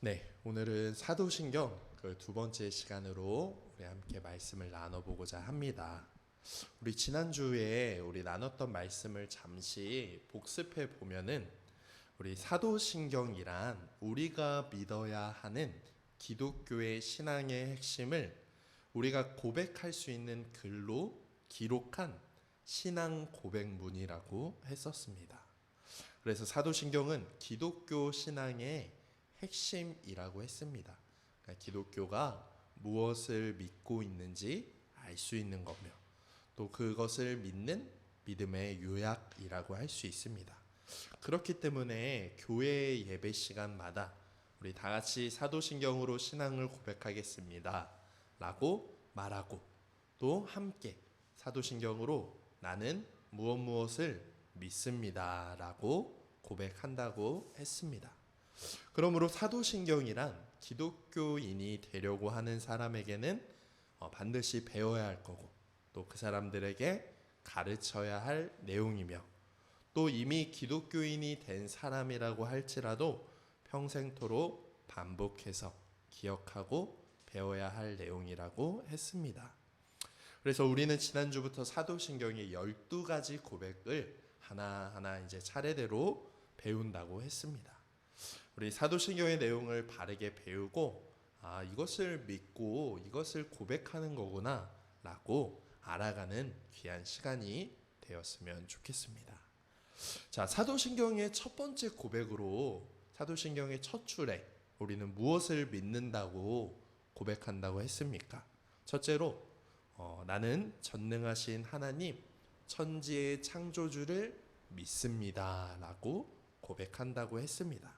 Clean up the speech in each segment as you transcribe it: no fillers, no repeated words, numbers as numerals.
네, 오늘은 사도신경 그 두 번째 시간으로 우리 함께 말씀을 나눠보고자 합니다. 우리 지난주에 우리 나눴던 말씀을 잠시 복습해 보면은 우리 사도신경이란 우리가 믿어야 하는 기독교의 신앙의 핵심을 우리가 고백할 수 있는 글로 기록한 신앙 고백문이라고 했었습니다. 그래서 사도신경은 기독교 신앙의 핵심이라고 했습니다. 그러니까 기독교가 무엇을 믿고 있는지 알 수 있는 거며 또 그것을 믿는 믿음의 요약이라고 할 수 있습니다. 그렇기 때문에 교회 예배 시간마다 우리 다 같이 사도신경으로 신앙을 고백하겠습니다 라고 말하고 또 함께 사도신경으로 나는 무엇을 믿습니다 라고 고백한다고 했습니다. 그러므로 사도신경이란 기독교인이 되려고 하는 사람에게는 반드시 배워야 할 거고 또 그 사람들에게 가르쳐야 할 내용이며 또 이미 기독교인이 된 사람이라고 할지라도 평생토록 반복해서 기억하고 배워야 할 내용이라고 했습니다. 그래서 우리는 지난주부터 사도신경의 12가지 고백을 하나하나 이제 차례대로 배운다고 했습니다. 우리 사도신경의 내용을 바르게 배우고 이것을 믿고 이것을 고백하는 거구나 라고 알아가는 귀한 시간이 되었으면 좋겠습니다. 자, 사도신경의 첫 번째 고백으로 사도신경의 첫 줄에 우리는 무엇을 믿는다고 고백한다고 했습니까? 첫째로 나는 전능하신 하나님 천지의 창조주를 믿습니다 라고 고백한다고 했습니다.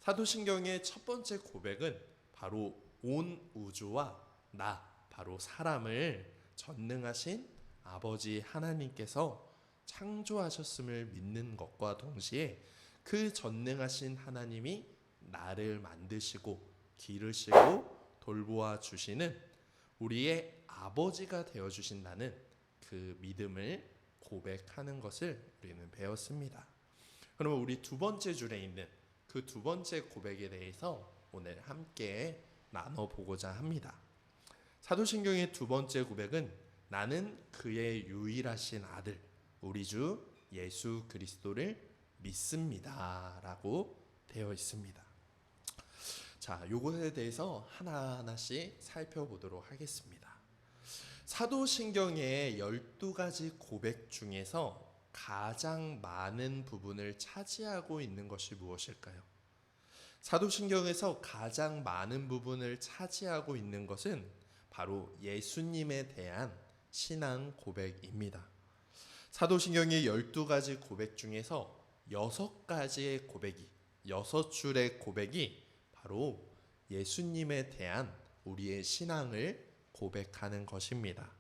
사도신경의 첫 번째 고백은 바로 온 우주와 나 바로 사람을 전능하신 아버지 하나님께서 창조하셨음을 믿는 것과 동시에 그 전능하신 하나님이 나를 만드시고 기르시고 돌보아 주시는 우리의 아버지가 되어 주신다는 그 믿음을 고백하는 것을 우리는 배웠습니다. 그러면 우리 두 번째 줄에 있는 그 두 번째 고백에 대해서 오늘 함께 나눠보고자 합니다. 사도신경의 두 번째 고백은 나는 그의 유일하신 아들 우리 주 예수 그리스도를 믿습니다 라고 되어 있습니다. 자, 요것에 대해서 하나하나씩 살펴보도록 하겠습니다. 사도신경의 12가지 고백 중에서 가장 많은 부분을 차지하고 있는 것이 무엇일까요? 사도신경에서 가장 많은 부분을 차지하고 있는 것은 바로 예수님에 대한 신앙 고백입니다. 사도신경의 12가지 고백 중에서 6가지의 고백이 6줄의 고백이 바로 예수님에 대한 우리의 신앙을 고백하는 것입니다.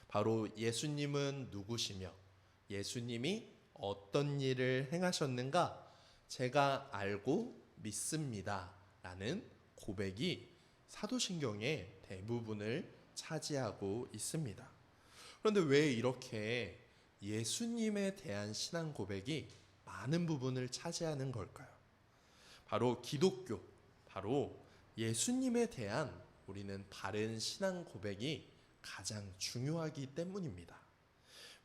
바로 예수님은 누구시며 예수님이 어떤 일을 행하셨는가 제가 알고 믿습니다 라는 고백이 사도신경의 대부분을 차지하고 있습니다. 그런데 왜 이렇게 예수님에 대한 신앙 고백이 많은 부분을 차지하는 걸까요? 바로 기독교, 바로 예수님에 대한 우리는 바른 신앙 고백이 가장 중요하기 때문입니다.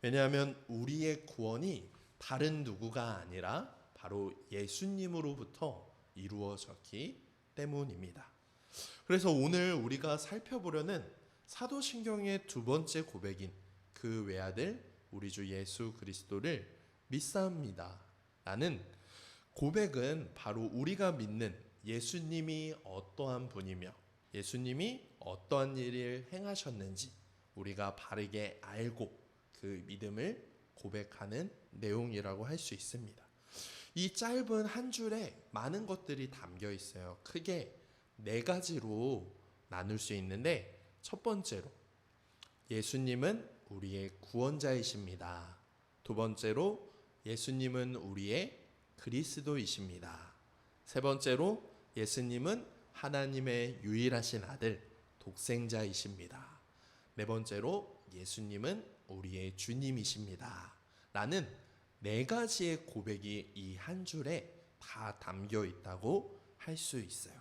왜냐하면 우리의 구원이 다른 누구가 아니라 바로 예수님으로부터 이루어졌기 때문입니다. 그래서 오늘 우리가 살펴보려는 사도신경의 두 번째 고백인 그 외아들 우리 주 예수 그리스도를 믿사옵니다 라는 고백은 바로 우리가 믿는 예수님이 어떠한 분이며 예수님이 어떠한 일을 행하셨는지 우리가 바르게 알고 그 믿음을 고백하는 내용이라고 할 수 있습니다. 이 짧은 한 줄에 많은 것들이 담겨 있어요. 크게 4가지로 나눌 수 있는데 첫 번째로 예수님은 우리의 구원자이십니다. 두 번째로 예수님은 우리의 그리스도이십니다. 세 번째로 예수님은 하나님의 유일하신 아들 독생자이십니다. 네 번째로 예수님은 우리의 주님이십니다 라는 4가지의 고백이 이 한 줄에 다 담겨 있다고 할 수 있어요.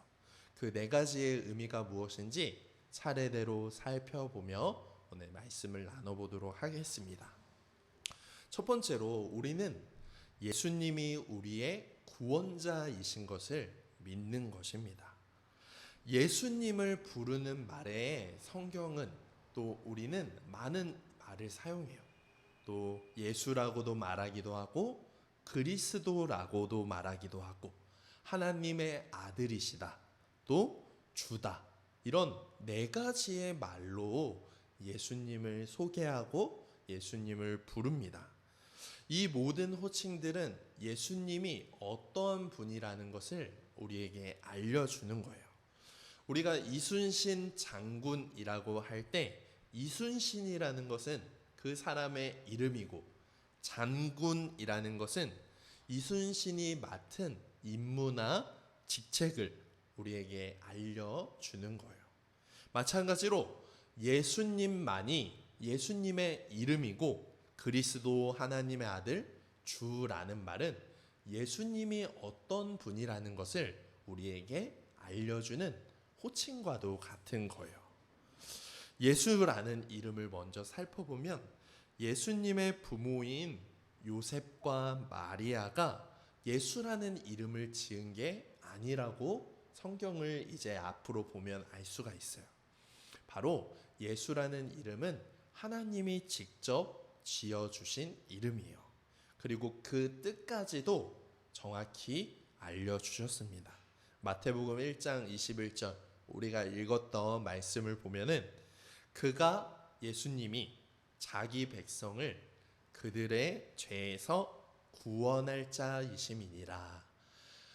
그 네 가지의 의미가 무엇인지 차례대로 살펴보며 오늘 말씀을 나눠보도록 하겠습니다. 첫 번째로 우리는 예수님이 우리의 구원자이신 것을 믿는 것입니다. 예수님을 부르는 말에 성경은 또 우리는 많은 말을 사용해요. 또 예수라고도 말하기도 하고 그리스도라고도 말하기도 하고 하나님의 아들이시다, 또 주다, 이런 네 가지의 말로 예수님을 소개하고 예수님을 부릅니다. 이 모든 호칭들은 예수님이 어떤 분이라는 것을 우리에게 알려주는 거예요. 우리가 이순신 장군이라고 할 때 이순신이라는 것은 그 사람의 이름이고 장군이라는 것은 이순신이 맡은 임무나 직책을 우리에게 알려주는 거예요. 마찬가지로 예수님만이 예수님의 이름이고 그리스도 하나님의 아들 주라는 말은 예수님이 어떤 분이라는 것을 우리에게 알려주는 호칭과도 같은 거예요. 예수라는 이름을 먼저 살펴보면 예수님의 부모인 요셉과 마리아가 예수라는 이름을 지은 게 아니라고 성경을 이제 앞으로 보면 알 수가 있어요. 바로 예수라는 이름은 하나님이 직접 지어주신 이름이에요. 그리고 그 뜻까지도 정확히 알려주셨습니다. 마태복음 1장 21절 우리가 읽었던 말씀을 보면은 그가 예수님이 자기 백성을 그들의 죄에서 구원할 자이심이니라.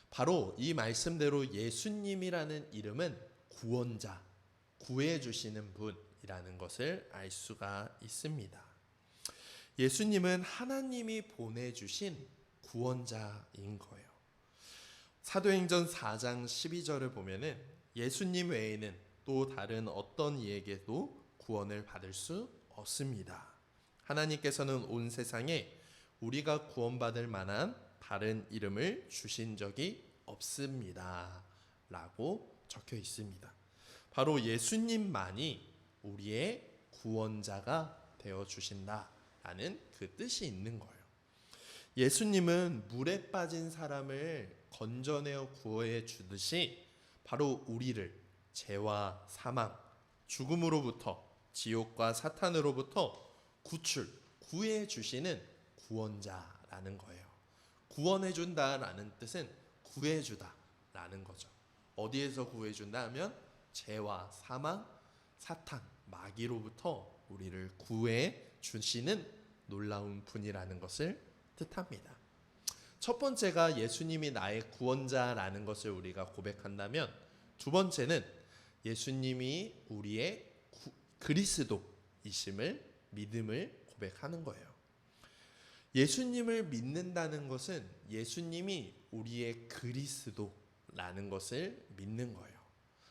바로 이 말씀대로 예수님이라는 이름은 구원자, 구해주시는 분이라는 것을 알 수가 있습니다. 예수님은 하나님이 보내주신 구원자인 거예요. 사도행전 4장 12절을 보면은 예수님 외에는 또 다른 어떤 이에게도 구원을 받을 수 없습니다. 하나님께서는 온 세상에 우리가 구원받을 만한 다른 이름을 주신 적이 없습니다. 라고 적혀 있습니다. 바로 예수님만이 우리의 구원자가 되어 주신다라는 그 뜻이 있는 거예요. 예수님은 물에 빠진 사람을 건져내어 구해 주듯이 바로 우리를 죄와 사망, 죽음으로부터 지옥과 사탄으로부터 구해 주시는 구원자라는 거예요. 구원해 준다라는 뜻은 구해 주다라는 거죠. 어디에서 구해 준다 하면 죄와 사망, 사탄, 마귀로부터 우리를 구해 주시는 놀라운 분이라는 것을 뜻합니다. 첫 번째가 예수님이 나의 구원자라는 것을 우리가 고백한다면 두 번째는 예수님이 우리의 그리스도이심을 믿음을 고백하는 거예요. 예수님을 믿는다는 것은 예수님이 우리의 그리스도라는 것을 믿는 거예요.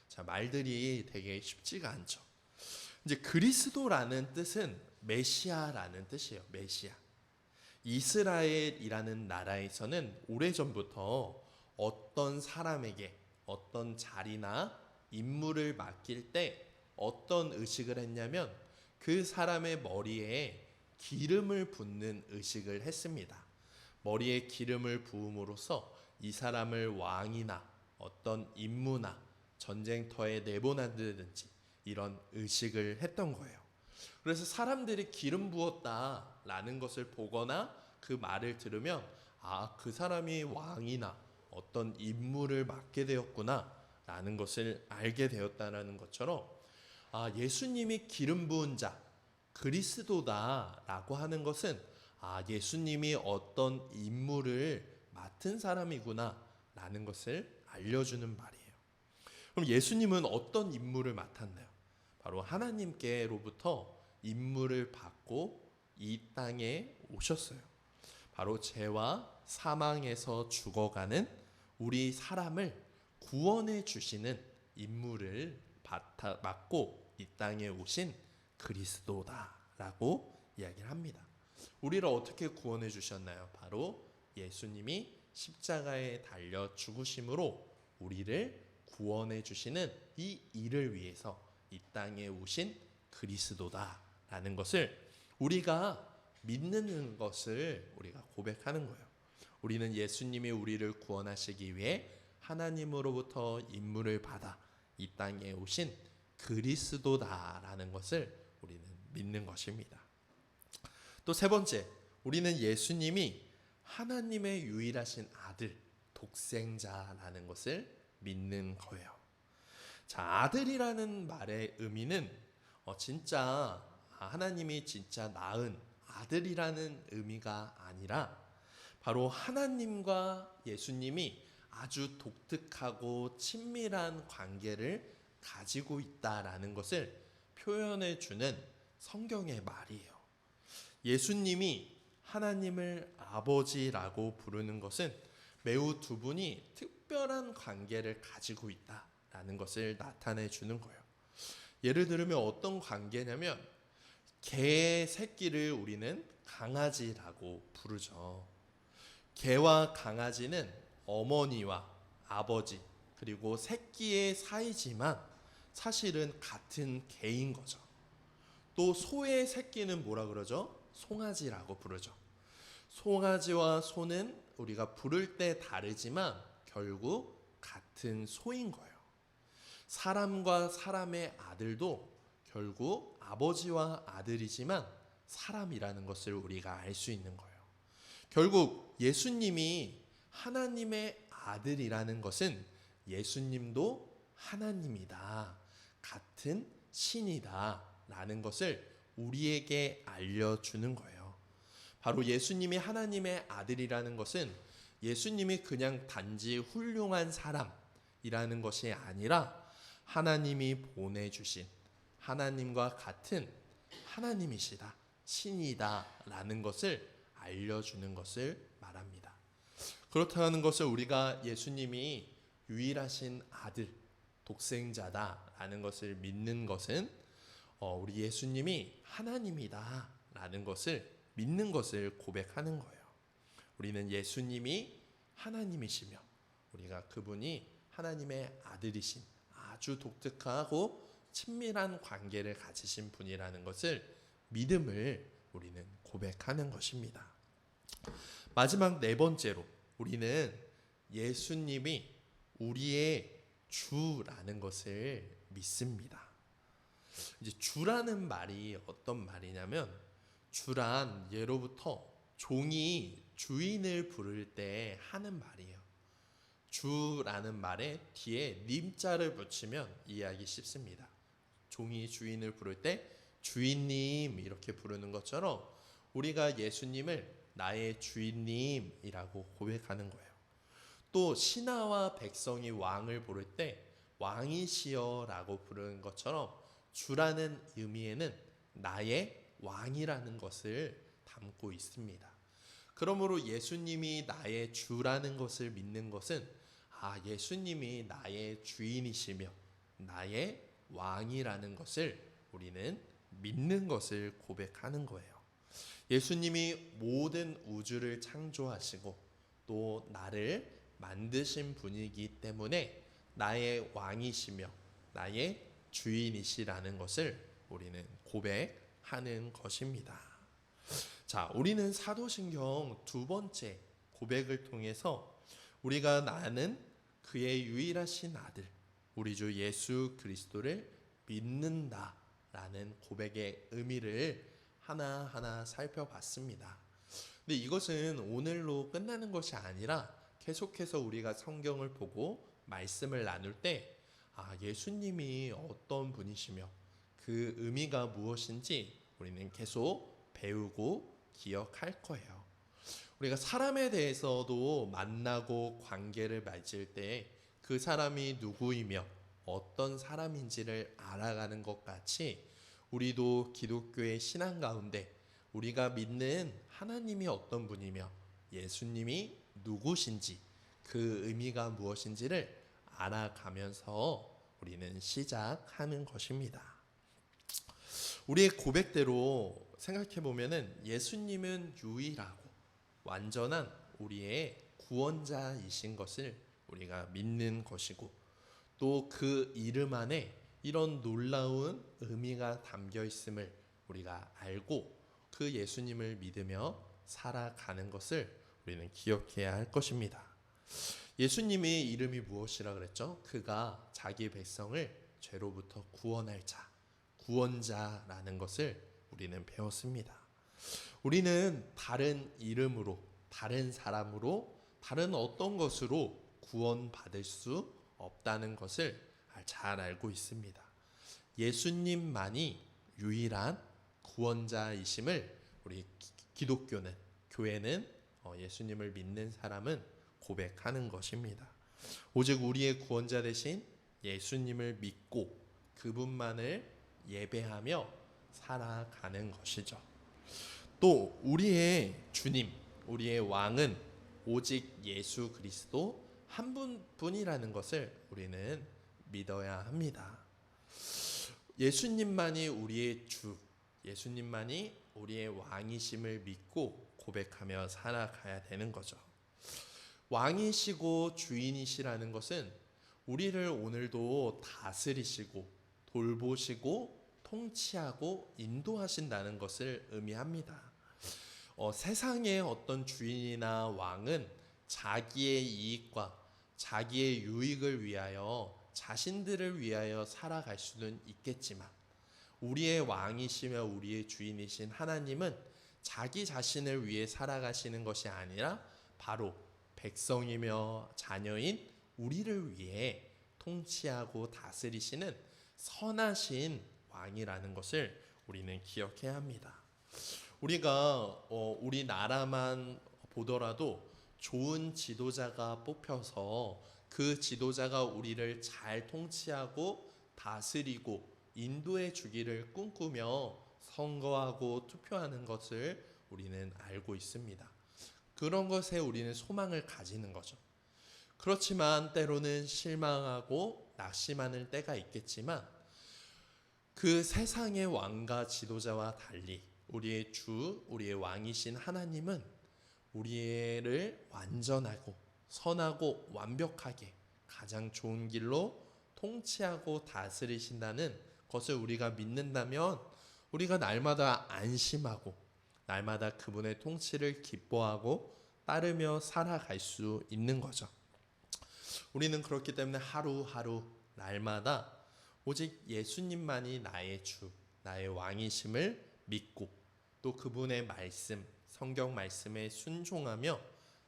자, 말들이 되게 쉽지가 않죠. 이제 그리스도라는 뜻은 메시아라는 뜻이에요. 메시아. 이스라엘이라는 나라에서는 오래전부터 어떤 사람에게 어떤 자리나 임무를 맡길 때 어떤 의식을 했냐면 그 사람의 머리에 기름을 붓는 의식을 했습니다. 머리에 기름을 부음으로써 이 사람을 왕이나 어떤 임무나 전쟁터에 내보내든지 이런 의식을 했던 거예요. 그래서 사람들이 기름 부었다라는 것을 보거나 그 말을 들으면 그 사람이 왕이나 어떤 임무를 맡게 되었구나 라는 것을 알게 되었다는 것처럼 예수님이 기름 부은 자 그리스도다라고 하는 것은 예수님이 어떤 임무를 맡은 사람이구나 라는 것을 알려주는 말이에요. 그럼 예수님은 어떤 임무를 맡았나요? 바로 하나님께로부터 임무를 받고 이 땅에 오셨어요. 바로 죄와 사망에서 죽어가는 우리 사람을 구원해 주시는 임무를 맡고 이 땅에 오신 그리스도다라고 이야기를 합니다. 우리를 어떻게 구원해 주셨나요? 바로 예수님이 십자가에 달려 죽으심으로 우리를 구원해 주시는 이 일을 위해서 이 땅에 오신 그리스도다라는 것을 우리가 믿는 것을 우리가 고백하는 거예요. 우리는 예수님이 우리를 구원하시기 위해 하나님으로부터 임무를 받아 이 땅에 오신 그리스도다라는 것을 우리는 믿는 것입니다. 또 세 번째, 우리는 예수님이 하나님의 유일하신 아들, 독생자라는 것을 믿는 거예요. 자, 아들이라는 말의 의미는 진짜 하나님이 진짜 낳은 아들이라는 의미가 아니라 바로 하나님과 예수님이 아주 독특하고 친밀한 관계를 가지고 있다라는 것을 표현해 주는 성경의 말이에요. 예수님이 하나님을 아버지라고 부르는 것은 매우 두 분이 특별한 관계를 가지고 있다라는 것을 나타내 주는 거예요. 예를 들면 어떤 관계냐면 개 새끼를 우리는 강아지라고 부르죠. 개와 강아지는 어머니와 아버지 그리고 새끼의 사이지만 사실은 같은 개인 거죠. 또 소의 새끼는 뭐라 그러죠? 송아지라고 부르죠. 송아지와 소는 우리가 부를 때 다르지만 결국 같은 소인 거예요. 사람과 사람의 아들도 결국 아버지와 아들이지만 사람이라는 것을 우리가 알 수 있는 거예요. 결국 예수님이 하나님의 아들이라는 것은 예수님도 하나님이다, 같은 신이다 라는 것을 우리에게 알려주는 거예요. 바로 예수님이 하나님의 아들이라는 것은 예수님이 그냥 단지 훌륭한 사람이라는 것이 아니라 하나님이 보내주신 하나님과 같은 하나님이시다, 신이다 라는 것을 알려주는 것을 말합니다. 그렇다는 것을 우리가 예수님이 유일하신 아들, 독생자다라는 것을 믿는 것은 우리 예수님이 하나님이다라는 것을 믿는 것을 고백하는 거예요. 우리는 예수님이 하나님이시며 우리가 그분이 하나님의 아들이신 아주 독특하고 친밀한 관계를 가지신 분이라는 것을 믿음을 우리는 고백하는 것입니다. 마지막 네 번째로 우리는 예수님이 우리의 주라는 것을 믿습니다. 이제 주라는 말이 어떤 말이냐면 주란 예로부터 종이 주인을 부를 때 하는 말이에요. 주라는 말에 뒤에 님자를 붙이면 이해하기 쉽습니다. 종이 주인을 부를 때 주인님 이렇게 부르는 것처럼 우리가 예수님을 나의 주인님이라고 고백하는 거예요. 또 신하와 백성이 왕을 부를 때 왕이시여라고 부르는 것처럼 주라는 의미에는 나의 왕이라는 것을 담고 있습니다. 그러므로 예수님이 나의 주라는 것을 믿는 것은 예수님이 나의 주인이시며 나의 왕이라는 것을 우리는 믿는 것을 고백하는 거예요. 예수님이 모든 우주를 창조하시고 또 나를 만드신 분이기 때문에 나의 왕이시며 나의 주인이시라는 것을 우리는 고백하는 것입니다. 자, 우리는 사도신경 두 번째 고백을 통해서 우리가 나는 그의 유일하신 아들, 우리 주 예수 그리스도를 믿는다라는 고백의 의미를 하나하나 살펴봤습니다. 근데 이것은 오늘로 끝나는 것이 아니라 계속해서 우리가 성경을 보고 말씀을 나눌 때 예수님이 어떤 분이시며 그 의미가 무엇인지 우리는 계속 배우고 기억할 거예요. 우리가 사람에 대해서도 만나고 관계를 맺을 때 그 사람이 누구이며 어떤 사람인지를 알아가는 것 같이 우리도 기독교의 신앙 가운데 우리가 믿는 하나님이 어떤 분이며 예수님이 누구신지 그 의미가 무엇인지를 알아가면서 우리는 시작하는 것입니다. 우리의 고백대로 생각해 보면은 예수님은 유일하고 완전한 우리의 구원자이신 것을 우리가 믿는 것이고 또 그 이름 안에 이런 놀라운 의미가 담겨 있음을 우리가 알고 그 예수님을 믿으며 살아가는 것을 우리는 기억해야 할 것입니다. 예수님의 이름이 무엇이라 그랬죠? 그가 자기 백성을 죄로부터 구원할 자, 구원자라는 것을 우리는 배웠습니다. 우리는 다른 이름으로, 다른 사람으로, 다른 어떤 것으로 구원받을 수 없다는 것을 잘 알고 있습니다. 예수님만이 유일한 구원자이심을 우리 기독교는, 교회는 예수님을 믿는 사람은 고백하는 것입니다. 오직 우리의 구원자 되신 예수님을 믿고 그분만을 예배하며 살아가는 것이죠. 또 우리의 주님, 우리의 왕은 오직 예수 그리스도 한 분뿐이라는 것을 우리는 믿어야 합니다. 예수님만이 우리의 주, 예수님만이 우리의 왕이심을 믿고 고백하며 살아가야 되는 거죠. 왕이시고 주인이시라는 것은 우리를 오늘도 다스리시고 돌보시고 통치하고 인도하신다는 것을 의미합니다. 세상의 어떤 주인이나 왕은 자기의 이익과 자기의 유익을 위하여 자신들을 위하여 살아갈 수는 있겠지만 우리의 왕이시며 우리의 주인이신 하나님은 자기 자신을 위해 살아가시는 것이 아니라 바로 백성이며 자녀인 우리를 위해 통치하고 다스리시는 선하신 왕이라는 것을 우리는 기억해야 합니다. 우리가 우리나라만 보더라도 좋은 지도자가 뽑혀서 그 지도자가 우리를 잘 통치하고 다스리고 인도해 주기를 꿈꾸며 선거하고 투표하는 것을 우리는 알고 있습니다. 그런 것에 우리는 소망을 가지는 거죠. 그렇지만 때로는 실망하고 낙심하는 때가 있겠지만 그 세상의 왕과 지도자와 달리 우리의 주, 우리의 왕이신 하나님은 우리를 완전하고 선하고 완벽하게 가장 좋은 길로 통치하고 다스리신다는 것을 우리가 믿는다면 우리가 날마다 안심하고 날마다 그분의 통치를 기뻐하고 따르며 살아갈 수 있는 거죠. 우리는 그렇기 때문에 하루하루 날마다 오직 예수님만이 나의 주, 나의 왕이심을 믿고 또 그분의 말씀, 성경 말씀에 순종하며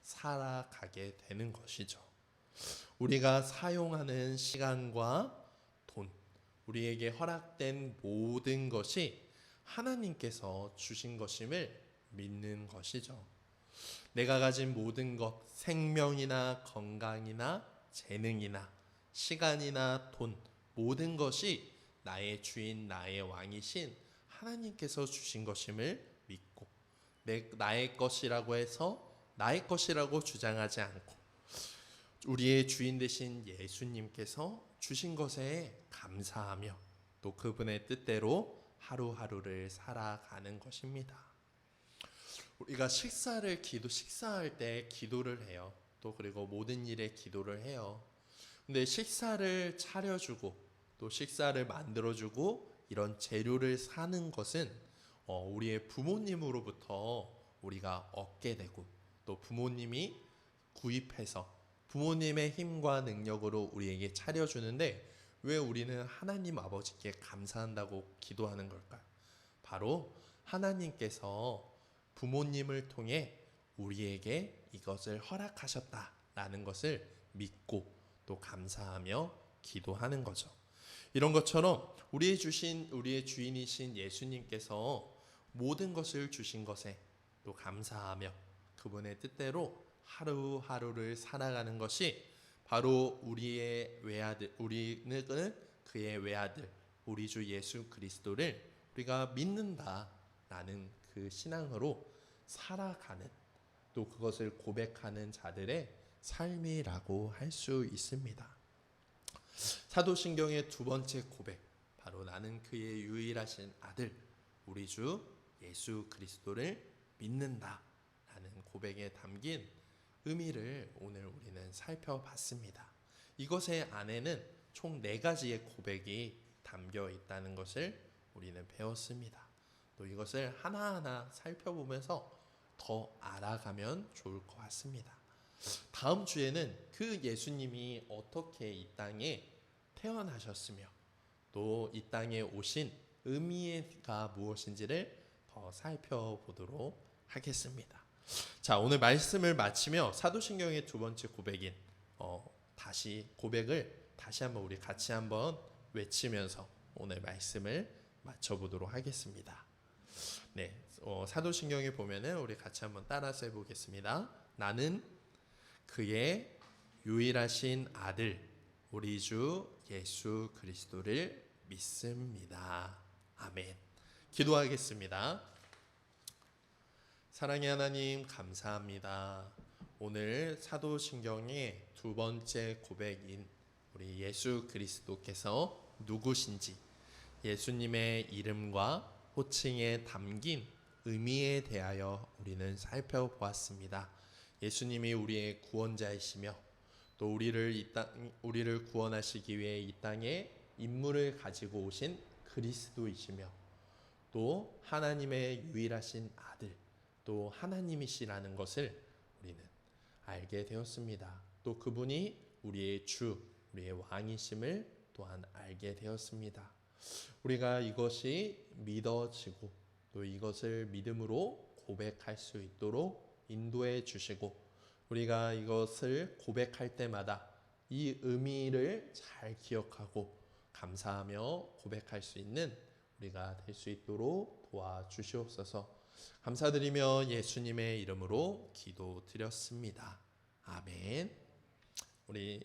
살아가게 되는 것이죠. 우리가 사용하는 시간과 돈, 우리에게 허락된 모든 것이 하나님께서 주신 것임을 믿는 것이죠. 내가 가진 모든 것, 생명이나 건강이나 재능이나 시간이나 돈, 모든 것이 나의 주인, 나의 왕이신 하나님께서 주신 것임을 믿고 나의 것이라고 해서 나의 것이라고 주장하지 않고 우리의 주인 되신 예수님께서 주신 것에 감사하며 또 그분의 뜻대로 하루하루를 살아가는 것입니다. 우리가 식사할 때 기도를 해요. 또 그리고 모든 일에 기도를 해요. 근데 식사를 차려주고 또 식사를 만들어주고 이런 재료를 사는 것은 우리의 부모님으로부터 우리가 얻게 되고 또 부모님이 구입해서 부모님의 힘과 능력으로 우리에게 차려주는데 왜 우리는 하나님 아버지께 감사한다고 기도하는 걸까요? 바로 하나님께서 부모님을 통해 우리에게 이것을 허락하셨다라는 것을 믿고 또 감사하며 기도하는 거죠. 이런 것처럼 우리의 주인이신 예수님께서 모든 것을 주신 것에 또 감사하며 그분의 뜻대로 하루하루를 살아가는 것이 바로 우리의 외아들, 우리는 그의 외아들, 우리 주 예수 그리스도를 우리가 믿는다라는 그 신앙으로 살아가는 또 그것을 고백하는 자들의 삶이라고 할 수 있습니다. 사도신경의 두 번째 고백, 바로 나는 그의 유일하신 아들, 우리 주 예수 그리스도를 믿는다라는 고백에 담긴 의미를 오늘 우리는 살펴봤습니다. 이것의 안에는 총 4가지의 고백이 담겨 있다는 것을 우리는 배웠습니다. 또 이것을 하나하나 살펴보면서 더 알아가면 좋을 것 같습니다. 다음 주에는 그 예수님이 어떻게 이 땅에 태어나셨으며 또 이 땅에 오신 의미가 무엇인지를 더 살펴보도록 하겠습니다. 자, 오늘 말씀을 마치며 사도신경의 두 번째 고백인 다시 고백을 다시 한번 우리 같이 한번 외치면서 오늘 말씀을 마쳐보도록 하겠습니다. 네, 사도신경에 보면은 우리 같이 한번 따라서 해보겠습니다. 나는 그의 유일하신 아들 우리 주 예수 그리스도를 믿습니다. 아멘. 기도하겠습니다. 사랑의 하나님 감사합니다. 오늘 사도신경의 두 번째 고백인 우리 예수 그리스도께서 누구신지 예수님의 이름과 호칭에 담긴 의미에 대하여 우리는 살펴보았습니다. 예수님이 우리의 구원자이시며 또 우리를 구원하시기 위해 이 땅에 임무를 가지고 오신 그리스도이시며 또 하나님의 유일하신 아들 또 하나님이시라는 것을 우리는 알게 되었습니다. 또 그분이 우리의 주, 우리의 왕이심을 또한 알게 되었습니다. 우리가 이것이 믿어지고 또 이것을 믿음으로 고백할 수 있도록 인도해 주시고 우리가 이것을 고백할 때마다 이 의미를 잘 기억하고 감사하며 고백할 수 있는 우리가 될 수 있도록 도와주시옵소서. 감사드리며 예수님의 이름으로 기도드렸습니다. 아멘. 우리